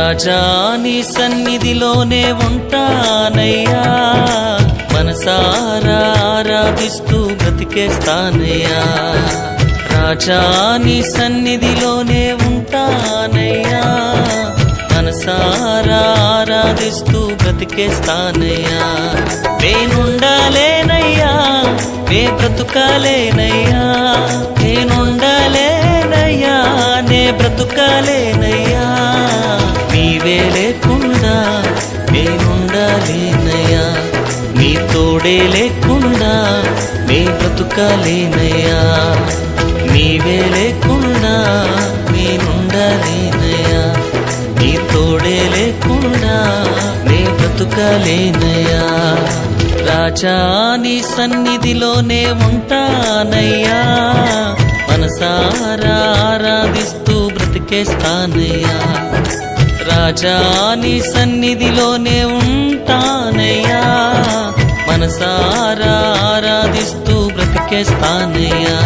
రాజా నీ సన్నిధిలోనే ఉంటానయ్యా, మనసారా ఆరాధిస్తూ బ్రతికేస్తానయ్యా. రాజా నీ సన్నిధిలోనే ఉంటానయ్యా, మనసారా ఆరాధిస్తూ బ్రతికేస్తానయ్యా. నేనుండాలేనయ్యా, నే బ్రతుకాలేనయ్యా, నేనుండాలేనయ్యా, నే బ్రతుకాలేనయ్యా. నీవే లేకుండా నేనుండాలేనయ్యా, నీ తోడే లేకుండా నే బ్రతుకాలేనయ్యా. నీవే లేకుండా నేనుండాలేనయ్యా, నీ తోడే లేకుండా నే బ్రతుకాలేనయ్యా. రాజా నీ సన్నిధిలోనే ఉంటానయ్యా, మనసారా ఆరాధిస్తూ బ్రతికేస్తానయ్యా. రాజా నీ సన్నిధిలోనే ఉంటానయ్యా, మనసారా ఆరాధిస్తూ బ్రతికేస్తానయ్యా.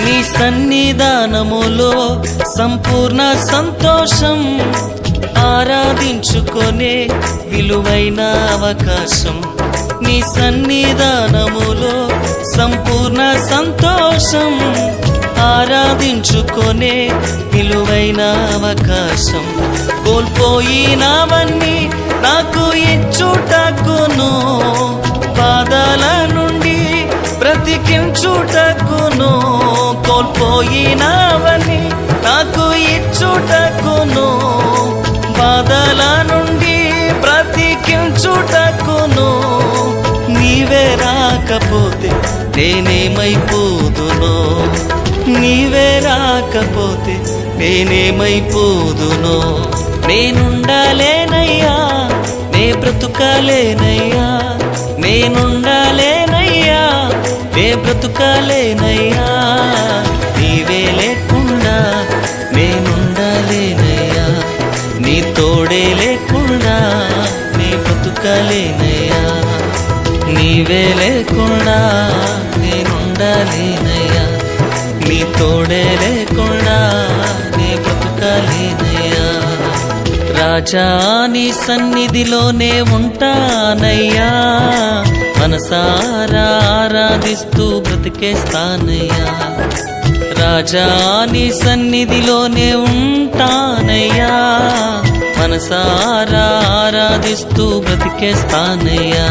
నీ సన్నిధానములో సంపూర్ణ సంతోషం, ఆరాధించుకొనే విలువైన అవకాశం. నీ సన్నిధానములో సంపూర్ణ సంతోషం, ఆరాధించుకొనే విలువైన అవకాశం. కోల్పోయినవన్నీ నాకు ఇచ్చుటకును, బాధల నుండి బ్రతికించుటకును. కోల్పోయినవన్నీ నాకు ఇచ్చుటకును, బాధల నుండి బ్రతికించుటకును. నీవే రాకపోతే నేనేమైపోదునో, నీవే రాకపోతే నేనేమైపోదునో. నేనుండాలేనయ్యా, నే బ్రతుకాలేనయ్యా, నేనుండాలేనయ్యా, నే బ్రతుకాలేనయ్యా. నీవే లేకుండా నేనుండాలేనయ్యా, నీ తోడే లేకుండా నే బ్రతుకాలేనయ్యా. నీవే లేకుండా నేనుండాలేనయ్యా, నీ తోడే లేకుండా నే బ్రతుకాలేనయ్యా. రాజా నీ సన్నిధిలోనే ఉంటానయ్యా, మనసారా ఆరాధిస్తూ బ్రతికేస్తానయ్యా. రాజా నీ సన్నిధిలోనే ఉంటానయ్యా, మనసారా ఆరాధిస్తూ బ్రతికేస్తానయ్యా.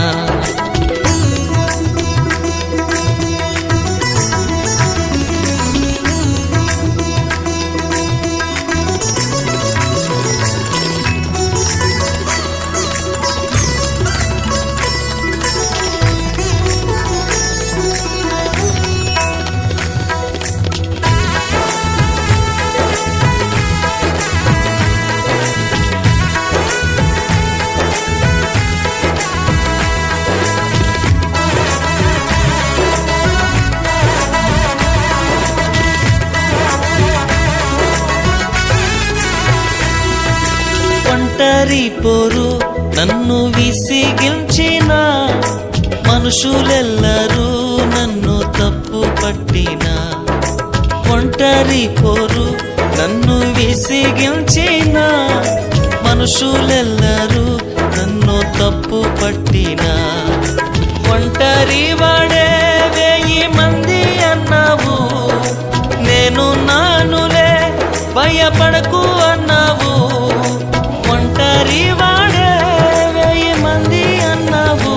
ఒంటరి పోరు నన్ను విసిగించిన, మనుషులెల్లరూ నన్ను తప్పు పట్టిన. ఒంటరి పోరు నన్ను విసిగించిన, మనుషులెల్లరూ నన్ను తప్పు పట్టిన. ఒంటరి వాడే 1000 మంది అన్నావు, నేను నానులే భయపడకు అన్నావు. ఒంటరి వాడే 1000 మంది అన్నావు,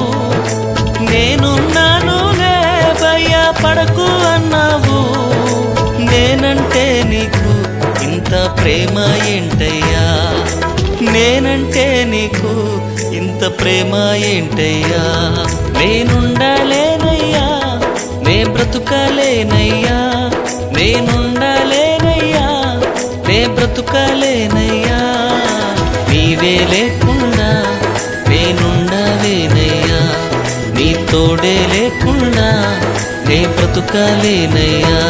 నేను నానులే భయపడకు అన్నావు. నేనంటే నీకు ఇంత ప్రేమ ఏంటయ్యా, నేనంటే నీకు ఇంత ప్రేమ ఏంటయ్యా? నేనుండలేనయ్యా, నే బ్రతుకలేనయ్యా, నేనుండలేనయ్యా, నే బ్రతుకలేనయ్యా. నీవే లేకుండా నేనుండలేనయ్యా, నీ తోడే లేకుండా నే బ్రతుకలేనయ్యా.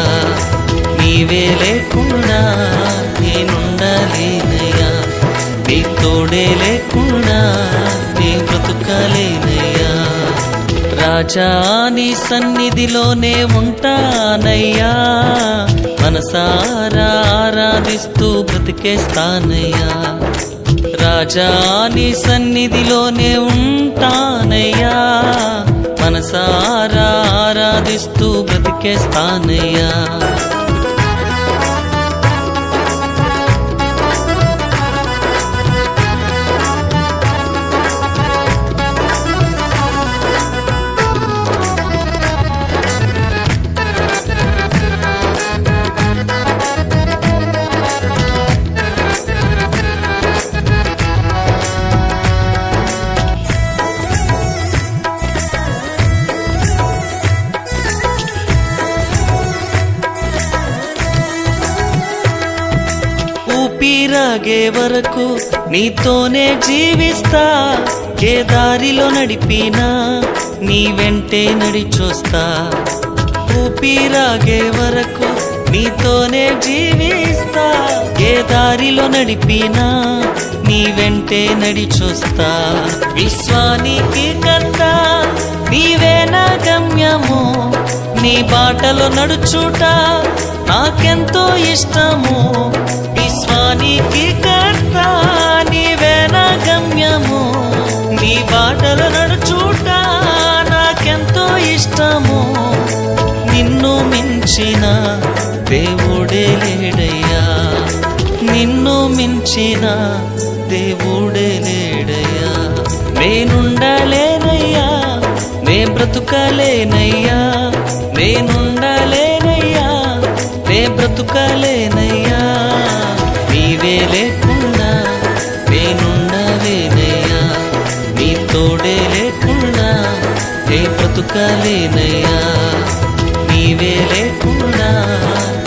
నీవే లేకుండా నేనుండలేనయ్యా, నీ తోడే లేకుండా నే బ్రతుకలేనయ్యా. రాజా నీ సన్నిధిలోనే ఉంటానయ్యా, మనసారా ఆరాధిస్తూ బ్రతికేస్తానయ్యా. రాజా నీ సన్నిధిలోనే ఉంటానయ్యా, మనసారా ఆరాధిస్తూ బ్రతికేస్తానయ్యా. ఊపిరాగే వరకు నీతోనే జీవిస్తా, ఏ దారిలో నడిపినా నీ వెంటే నడిచొస్తా. ఊపిరాగే వరకు నీతోనే జీవిస్తా, ఏ దారిలో నడిపినా నీ వెంటే నడిచొస్తా. విశ్వానికి కర్త నీవే నా గమ్యము, నీ బాటలో నడుచుట నాకెంతో ఇష్టము. విశ్వానికి కర్త నీవే నా గమ్యము, నీ బాటలో నడుచుట నాకెంతో ఇష్టము. నిన్ను మించిన దేవుడే లేడయ్యా, నిన్ను మించిన దేవుడే లేడయ్యా. నేనుండలేనయ్యా, నే బ్రతుకలేనయ్యా, నేనుండలేనయ్యా, నే బ్రతుకలేనయ్యా. నీవే లేకుండా నేనుండలేనయ్యా, నీ తోడే లేకుండా నే బ్రతుకలేనయ్యా. నీవే లేకుండా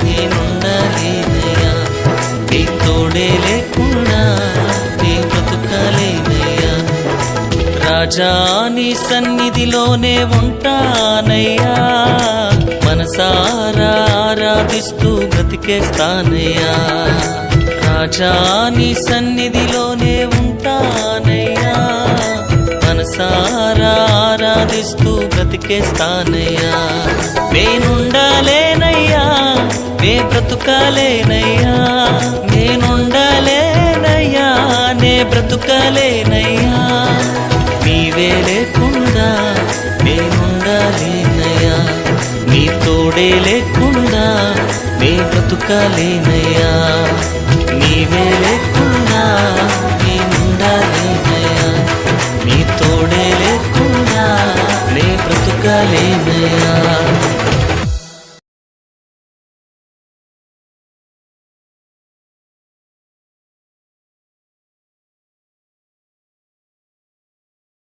నేనుండలేనయ్యా, నీ తోడే లేకుండా నే బ్రతుకలేనయ్యా. రాజా నీ సన్నిధిలోనే ఉంటానయ్యా, మనసారా ఆరాధిస్తూ బ్రతికేస్తానయ్యా. రాజా నీ సన్నిధిలోనే ఉంటానయ్యా, మనసారా ఆరాధిస్తూ బ్రతికేస్తానయ్యా. నేనుండలేనయ్యా, నే బ్రతుకలేనయ్యా, నేనుండలేనయ్యా, నే బ్రతుకలేనయ్యా. నీవే లేకుండా నేనుండలేనయ్యా, నీ తోడే లేకుండా నే బ్రతుకలేనయ్యా. నీవే లేకుండా నేనుండలేనయ్యా, నీ తోడే లేకుండా నే బ్రతుకలేనయ్యా.